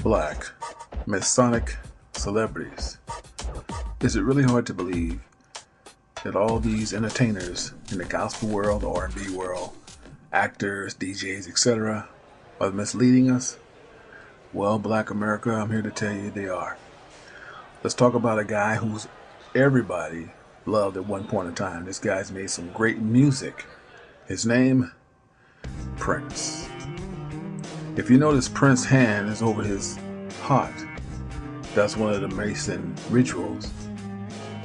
Black Masonic celebrities. Is it really hard to believe that all these entertainers in the gospel world, the R&B world, actors, DJs, etc. are misleading us? Well, Black America, I'm here to tell you they are. Let's talk about a guy who's everybody loved at one point in time. This guy's made some great music. His name, Prince. If you notice, Prince's hand is over his heart. That's one of the Mason rituals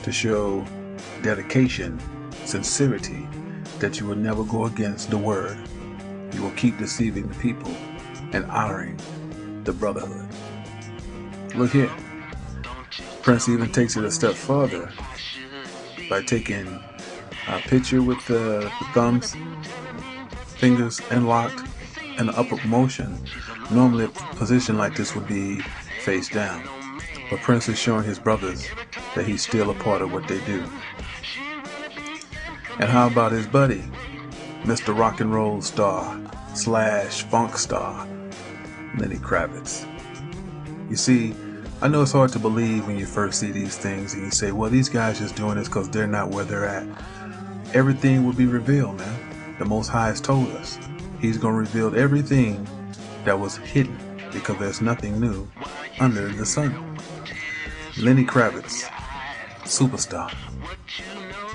to show dedication, sincerity, that you will never go against the word. You will keep deceiving the people and honoring the brotherhood. Look here. Prince even takes it a step further by taking a picture with the thumbs, fingers unlocked, and the upward motion. Normally a position like this would be face down, but Prince is showing his brothers that he's still a part of what they do. And how about his buddy, Mr. Rock and Roll star / funk star, Lenny Kravitz? You see, I know it's hard to believe when you first see these things and you say, well, these guys just doing this because they're not where they're at. Everything will be revealed, man. The Most High has told us He's going to reveal everything that was hidden, because there's nothing new under the sun. Lenny Kravitz, superstar.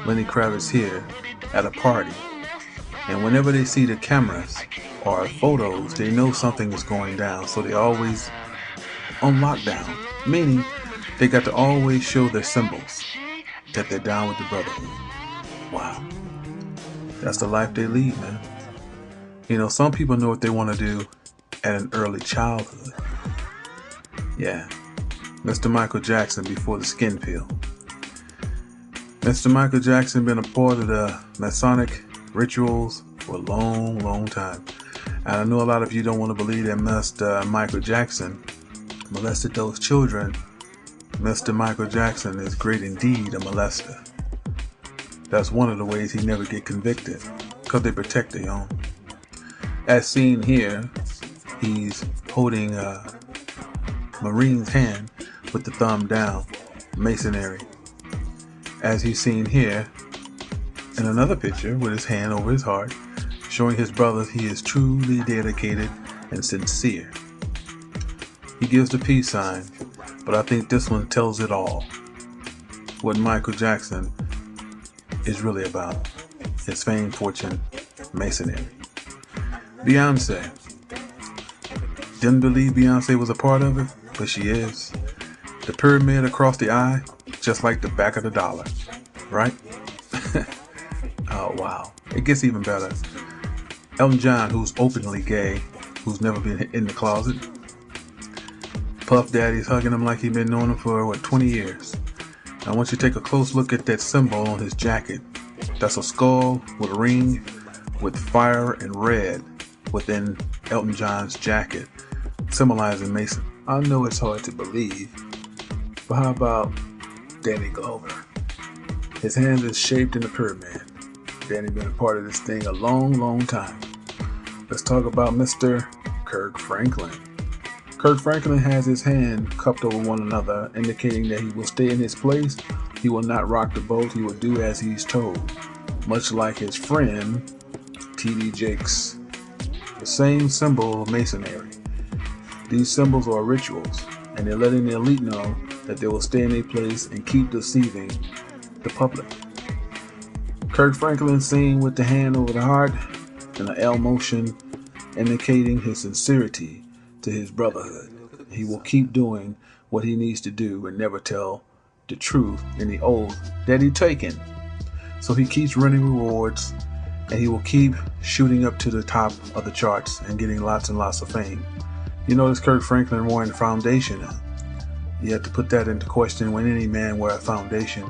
Lenny Kravitz here at a party, and whenever they see the cameras or photos, they know something is going down, so they always on lockdown, meaning they got to always show their symbols that they're down with the brotherhood. Wow, that's the life they lead, man. You know, some people know what they want to do at an early childhood. Yeah, Mr. Michael Jackson before the skin peel. Mr. Michael Jackson been a part of the Masonic rituals for a long, long time. And I know a lot of you don't want to believe that Mr. Michael Jackson molested those children. Mr. Michael Jackson is great indeed a molester. That's one of the ways he never get convicted, because they protect their own. As seen here, he's holding a Marine's hand with the thumb down, masonry. As he's seen here in another picture with his hand over his heart, showing his brothers he is truly dedicated and sincere. He gives the peace sign, but I think this one tells it all. What Michael Jackson is really about. His fame, fortune, masonry. Beyonce. Didn't believe Beyonce was a part of it, but she is. The pyramid across the eye, just like the back of the dollar, right? Oh wow, it gets even better. Elton John, who's openly gay, who's never been in the closet. Puff Daddy's hugging him like he's been knowing him for 20 years. I want you to take a close look at that symbol on his jacket. That's a skull with a ring with fire and red within Elton John's jacket, symbolizing Mason. I know it's hard to believe, but how about Danny Glover? His hand is shaped in a pyramid. Danny been a part of this thing a long, long time. Let's talk about Mr. Kirk Franklin. Kirk Franklin has his hand cupped over one another, indicating that he will stay in his place. He will not rock the boat. He will do as he's told, much like his friend T.D. Jakes. The same symbol of masonry. These symbols are rituals, and they're letting the elite know that they will stay in their place and keep deceiving the public. Kirk Franklin seen with the hand over the heart and the L motion, indicating his sincerity to his brotherhood. He will keep doing what he needs to do and never tell the truth in the oath that he's taken. So he keeps running rewards, and he will keep shooting up to the top of the charts and getting lots and lots of fame. You notice Kirk Franklin wearing a foundation now. You have to put that into question when any man wear a foundation.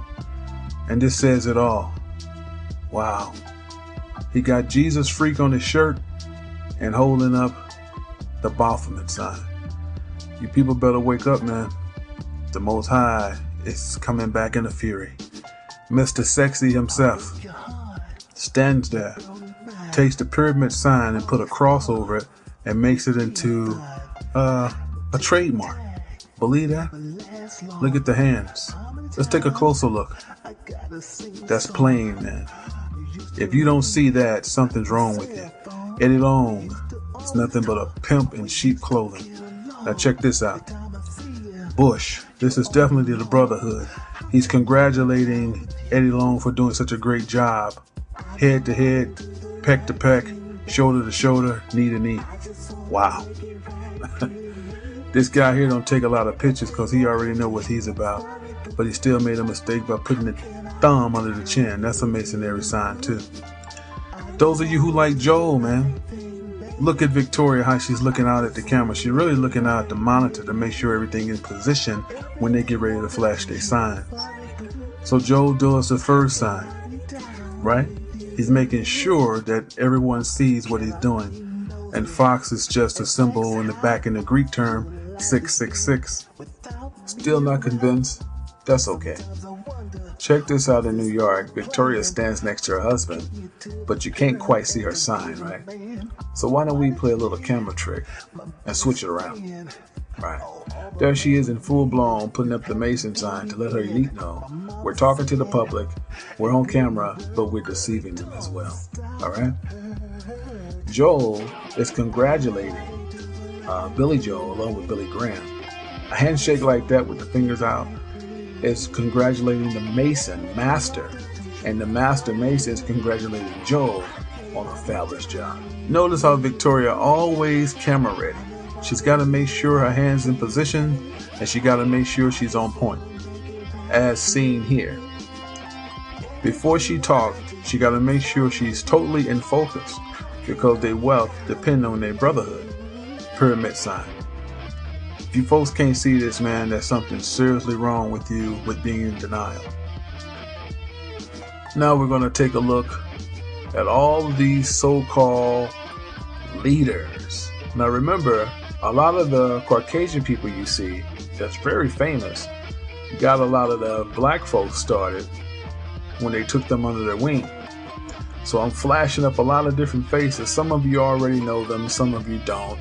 And this says it all. Wow. He got Jesus freak on his shirt and holding up the Baphomet sign. You people better wake up, man. The Most High is coming back in a fury. Mr. Sexy himself stands there, takes the pyramid sign and put a cross over it and makes it into a trademark. Believe that? Look at the hands. Let's take a closer look. That's plain, man. If you don't see that, something's wrong with you. Eddie Long is nothing but a pimp in sheep clothing. Now check this out. Bush, this is definitely the brotherhood. He's congratulating Eddie Long for doing such a great job. Head to head, peck to peck, shoulder to shoulder, knee to knee. Wow. This guy here don't take a lot of pictures because he already know what he's about. But he still made a mistake by putting the thumb under the chin. That's a masonry sign too. Those of you who like Joel, man, look at Victoria, how she's looking out at the camera. She's really looking out at the monitor to make sure everything is in position when they get ready to flash their signs. So Joel does the first sign, right? He's making sure that everyone sees what he's doing. And Fox is just a symbol in the back in the Greek term, 666. Still not convinced? That's okay. Check this out in New York. Victoria stands next to her husband, but you can't quite see her sign, right? So why don't we play a little camera trick and switch it around? Right. There she is in full blown, putting up the Mason sign to let her elite know we're talking to the public, we're on camera, but we're deceiving them as well. All right? Joel is congratulating Billy Joel along with Billy Graham. A handshake like that with the fingers out is congratulating the Mason master, and the master Mason is congratulating Joel on a fabulous job. Notice how Victoria always camera ready. She's got to make sure her hands in position, and she got to make sure she's on point, as seen here. Before she talks, she got to make sure she's totally in focus, because their wealth depends on their brotherhood. Pyramid sign. If you folks can't see this, man, there's something seriously wrong with you with being in denial. Now we're going to take a look at all of these so-called leaders. Now remember, a lot of the Caucasian people you see that's very famous got a lot of the black folks started when they took them under their wing. So I'm flashing up a lot of different faces. Some of you already know them, some of you don't.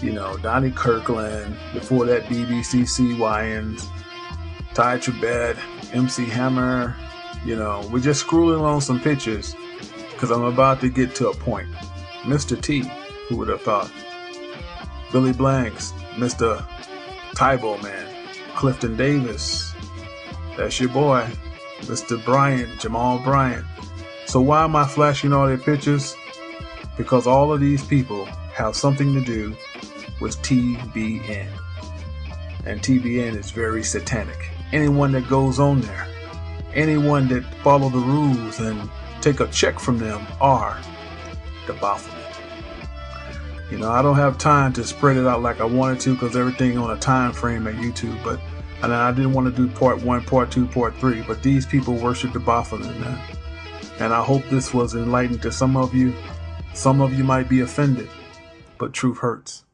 You know, Donnie Kirkland, before that BBCC Wyans, Ty Trebet, MC Hammer. You know, we're just scrolling along some pictures because I'm about to get to a point. Mr. T, who would have thought? Billy Blanks, Mr. Tybo Man, Clifton Davis, that's your boy, Mr. Bryant, Jamal Bryant. So why am I flashing all their pictures? Because all of these people have something to do with TBN. And TBN is very satanic. Anyone that goes on there, anyone that follow the rules and take a check from them are the Baphomet. You know, I don't have time to spread it out like I wanted to because everything on a time frame at YouTube, but and I didn't want to do part 1, part 2, part 3, but these people worship the Baphomet, man. And I hope this was enlightening to some of you. Some of you might be offended, but truth hurts.